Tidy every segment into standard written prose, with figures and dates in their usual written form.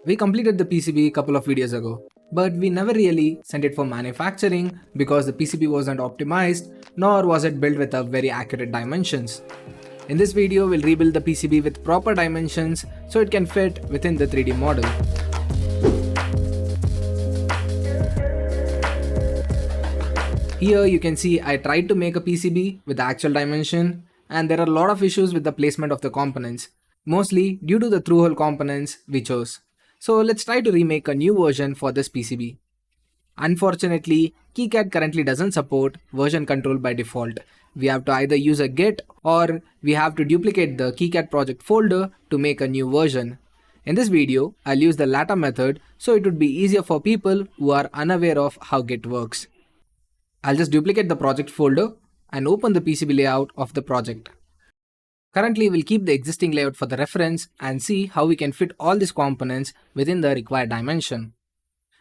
We completed the PCB a couple of videos ago, but we never really sent it for manufacturing because the PCB wasn't optimized nor was it built with a very accurate dimensions. In this video, we'll rebuild the PCB with proper dimensions so it can fit within the 3D model. Here you can see I tried to make a PCB with the actual dimension, and there are a lot of issues with the placement of the components, mostly due to the through-hole components we chose. So let's try to remake a new version for this PCB. Unfortunately, KiCad currently doesn't support version control by default. We have to either use a Git or we have to duplicate the KiCad project folder to make a new version. In this video, I'll use the latter method so it would be easier for people who are unaware of how Git works. I'll just duplicate the project folder and open the PCB layout of the project. Currently, we'll keep the existing layout for the reference and see how we can fit all these components within the required dimension.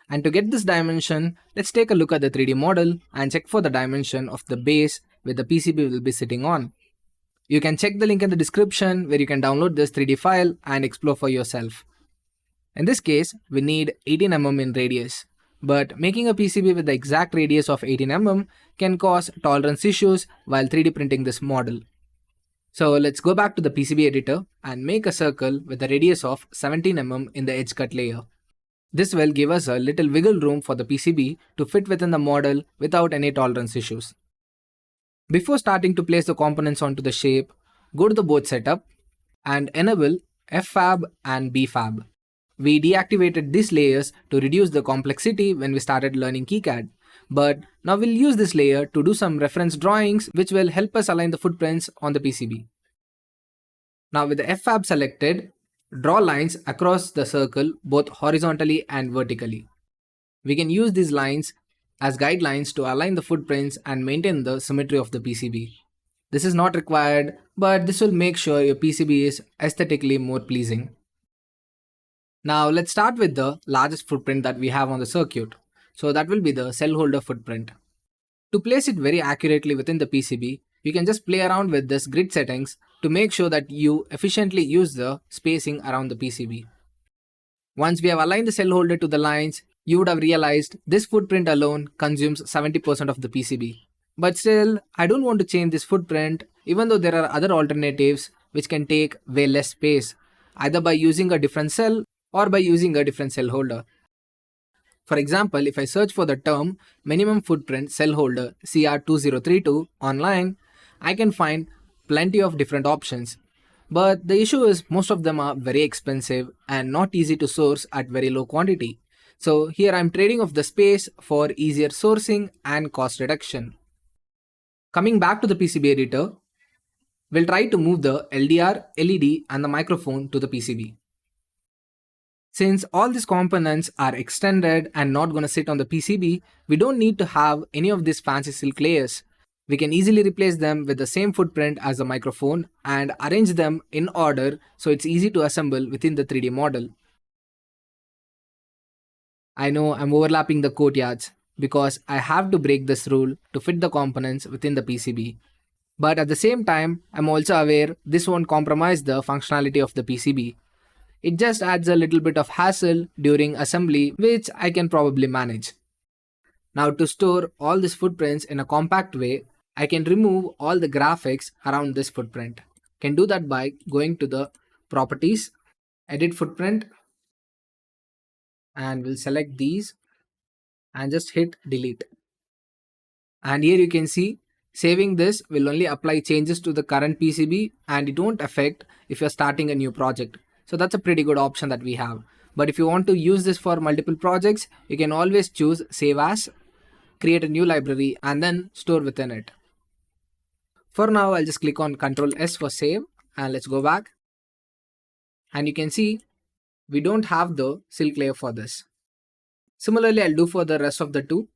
And to get this dimension, let's take a look at the 3D model and check for the dimension of the base where the PCB will be sitting on. You can check the link in the description where you can download this 3D file and explore for yourself. In this case, we need 18 mm in radius. But making a PCB with the exact radius of 18 mm can cause tolerance issues while 3D printing this model. So let's go back to the PCB editor and make a circle with a radius of 17 mm in the edge cut layer. This will give us a little wiggle room for the PCB to fit within the model without any tolerance issues. Before starting to place the components onto the shape, go to the board setup and enable FFab and BFab. We deactivated these layers to reduce the complexity when we started learning KiCad. But now we'll use this layer to do some reference drawings which will help us align the footprints on the PCB. Now with the FFab selected, draw lines across the circle both horizontally and vertically. We can use these lines as guidelines to align the footprints and maintain the symmetry of the PCB. This is not required, but this will make sure your PCB is aesthetically more pleasing. Now let's start with the largest footprint that we have on the circuit. So that will be the cell holder footprint. To place it very accurately within the PCB, you can just play around with this grid settings to make sure that you efficiently use the spacing around the PCB. Once we have aligned the cell holder to the lines, you would have realized this footprint alone consumes 70% of the PCB. But still, I don't want to change this footprint even though there are other alternatives which can take way less space, either by using a different cell or by using a different cell holder. For example, if I search for the term minimum footprint cell holder CR2032 online, I can find plenty of different options. But the issue is most of them are very expensive and not easy to source at very low quantity. So here I'm trading off the space for easier sourcing and cost reduction. Coming back to the PCB editor, we'll try to move the LDR, LED and the microphone to the PCB. Since all these components are extended and not going to sit on the PCB, we don't need to have any of these fancy silk layers. We can easily replace them with the same footprint as the microphone and arrange them in order so it's easy to assemble within the 3D model. I know I'm overlapping the courtyards because I have to break this rule to fit the components within the PCB. But at the same time, I'm also aware this won't compromise the functionality of the PCB. It just adds a little bit of hassle during assembly, which I can probably manage. Now to store all these footprints in a compact way, I can remove all the graphics around this footprint. Can do that by going to the properties, edit footprint, and we'll select these and just hit delete. And here you can see saving this will only apply changes to the current PCB and it won't affect if you're starting a new project. So that's a pretty good option that we have. But if you want to use this for multiple projects, you can always choose Save As, create a new library and then store within it. For now, I'll just click on Ctrl S for save and let's go back. And you can see we don't have the silk layer for this. Similarly, I'll do for the rest of the two.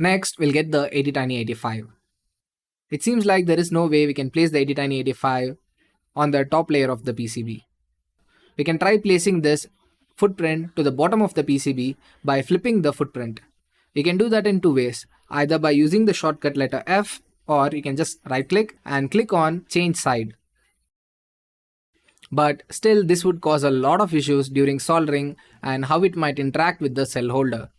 Next, we'll get the Attiny85. It seems like there is no way we can place the Attiny85 on the top layer of the PCB. We can try placing this footprint to the bottom of the PCB by flipping the footprint. We can do that in two ways, either by using the shortcut letter F or you can just right click and click on change side. But still, this would cause a lot of issues during soldering and how it might interact with the cell holder.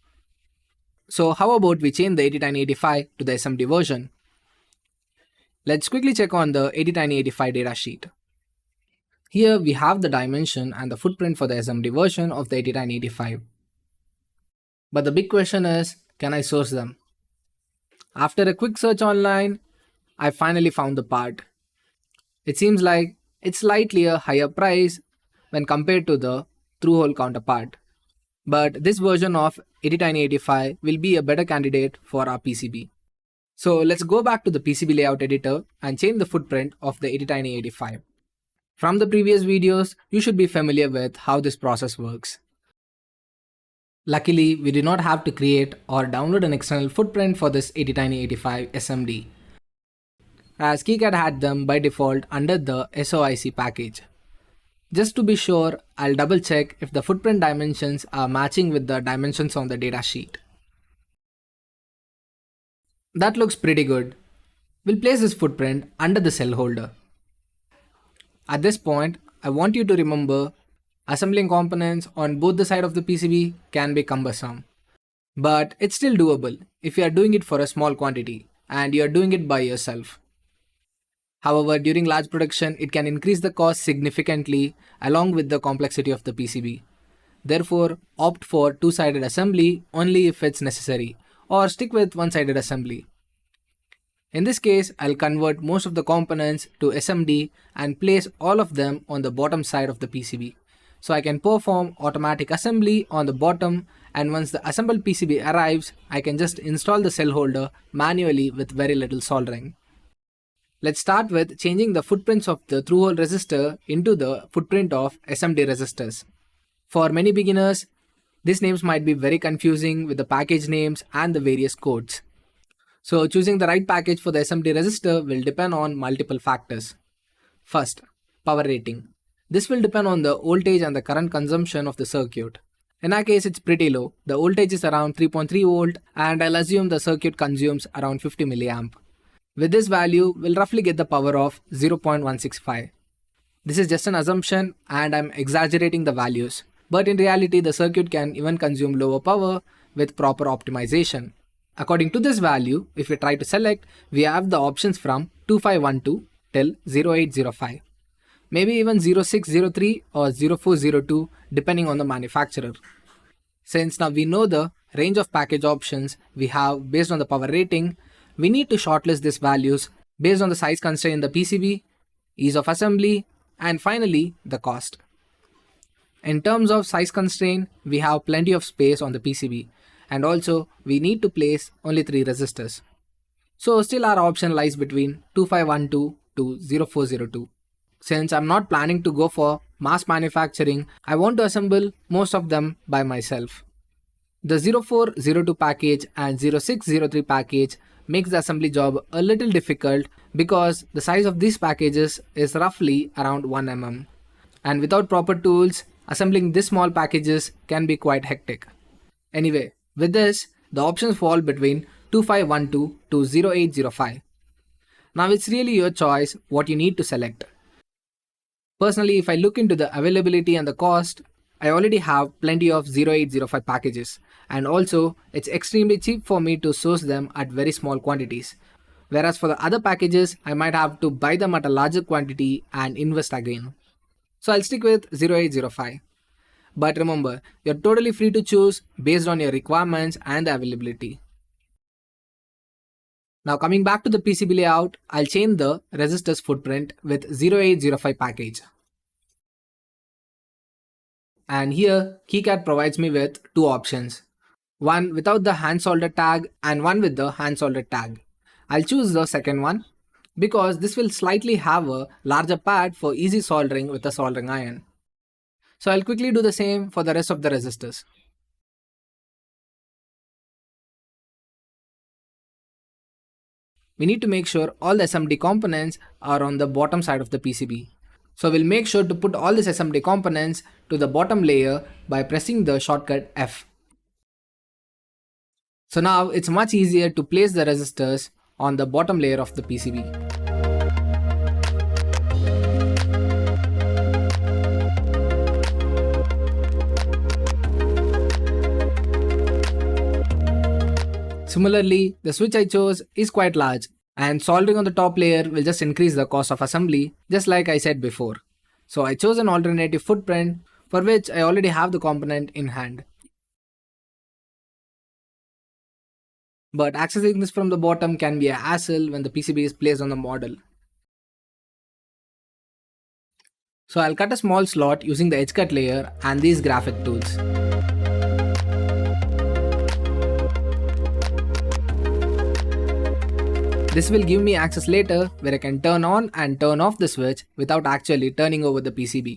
So how about we change the Attiny85 to the SMD version? Let's quickly check on the Attiny85 datasheet. Here we have the dimension and the footprint for the SMD version of the Attiny85. But the big question is, can I source them? After a quick search online, I finally found the part. It seems like it's slightly a higher price when compared to the through-hole counterpart. But this version of Attiny85 will be a better candidate for our PCB. So let's go back to the PCB layout editor and change the footprint of the Attiny85. From the previous videos, you should be familiar with how this process works. Luckily, we did not have to create or download an external footprint for this Attiny85 SMD, as KiCad had them by default under the SOIC package. Just to be sure, I'll double check if the footprint dimensions are matching with the dimensions on the datasheet. That looks pretty good. We'll place this footprint under the cell holder. At this point, I want you to remember assembling components on both the side of the PCB can be cumbersome. But it's still doable if you are doing it for a small quantity and you are doing it by yourself. However, during large production, it can increase the cost significantly along with the complexity of the PCB. Therefore, opt for two-sided assembly only if it's necessary, or stick with one-sided assembly. In this case, I'll convert most of the components to SMD and place all of them on the bottom side of the PCB. So I can perform automatic assembly on the bottom, and once the assembled PCB arrives, I can just install the cell holder manually with very little soldering. Let's start with changing the footprints of the through-hole resistor into the footprint of SMD resistors. For many beginners, these names might be very confusing with the package names and the various codes. So choosing the right package for the SMD resistor will depend on multiple factors. First, power rating. This will depend on the voltage and the current consumption of the circuit. In our case, it's pretty low. The voltage is around 3.3 volt and I'll assume the circuit consumes around 50 milliamp. With this value, we'll roughly get the power of 0.165. This is just an assumption and I'm exaggerating the values. But in reality, the circuit can even consume lower power with proper optimization. According to this value, if we try to select, we have the options from 2512 till 0805. Maybe even 0603 or 0402 depending on the manufacturer. Since now we know the range of package options we have based on the power rating, we need to shortlist these values based on the size constraint in the PCB, ease of assembly, and finally the cost. In terms of size constraint, we have plenty of space on the PCB, and also we need to place only 3 resistors. So still our option lies between 2512 to 0402. Since I'm not planning to go for mass manufacturing, I want to assemble most of them by myself. The 0402 package and 0603 package makes the assembly job a little difficult because the size of these packages is roughly around 1 mm. And without proper tools, assembling these small packages can be quite hectic. Anyway, with this, the options fall between 2512 to 0805. Now it's really your choice what you need to select. Personally, if I look into the availability and the cost, I already have plenty of 0805 packages, and also it's extremely cheap for me to source them at very small quantities. Whereas for the other packages, I might have to buy them at a larger quantity and invest again. So I'll stick with 0805. But remember, you're totally free to choose based on your requirements and the availability. Now coming back to the PCB layout, I'll change the resistors footprint with 0805 package. And here KiCad provides me with 2 options. One without the hand solder tag and one with the hand solder tag. I'll choose the second one because this will slightly have a larger pad for easy soldering with a soldering iron. So I'll quickly do the same for the rest of the resistors. We need to make sure all the SMD components are on the bottom side of the PCB. So we'll make sure to put all these SMD components to the bottom layer by pressing the shortcut F. So now it's much easier to place the resistors on the bottom layer of the PCB. Similarly, the switch I chose is quite large, and soldering on the top layer will just increase the cost of assembly, just like I said before. So I chose an alternative footprint for which I already have the component in hand. But accessing this from the bottom can be a hassle when the PCB is placed on the model. So I'll cut a small slot using the edge cut layer and these graphic tools. This will give me access later where I can turn on and turn off the switch without actually turning over the PCB.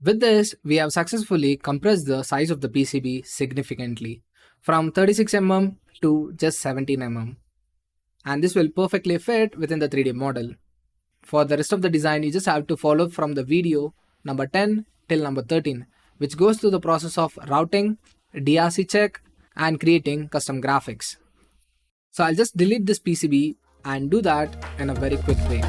With this, we have successfully compressed the size of the PCB significantly from 36mm to just 17mm. And this will perfectly fit within the 3D model. For the rest of the design, you just have to follow from the video number 10 till number 13, which goes through the process of routing, DRC check, and creating custom graphics. So I'll just delete this PCB and do that in a very quick way.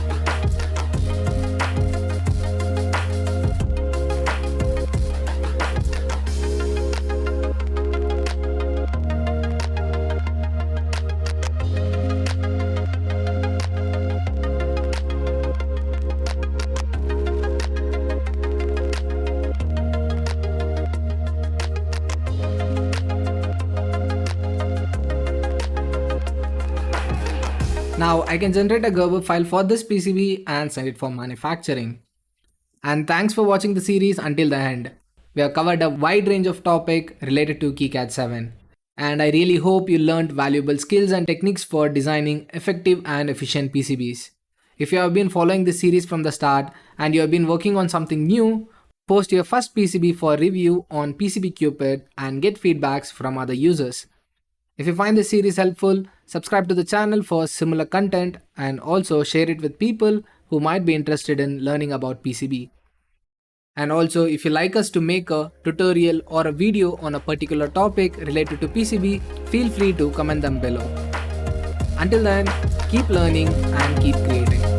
Now I can generate a Gerber file for this PCB and send it for manufacturing. And thanks for watching the series until the end. We have covered a wide range of topics related to KiCad 7. And I really hope you learned valuable skills and techniques for designing effective and efficient PCBs. If you have been following this series from the start and you have been working on something new, post your first PCB for review on PCB Cupid and get feedbacks from other users. If you find this series helpful, subscribe to the channel for similar content and also share it with people who might be interested in learning about PCB. And also, if you like us to make a tutorial or a video on a particular topic related to PCB, feel free to comment them below. Until then, keep learning and keep creating.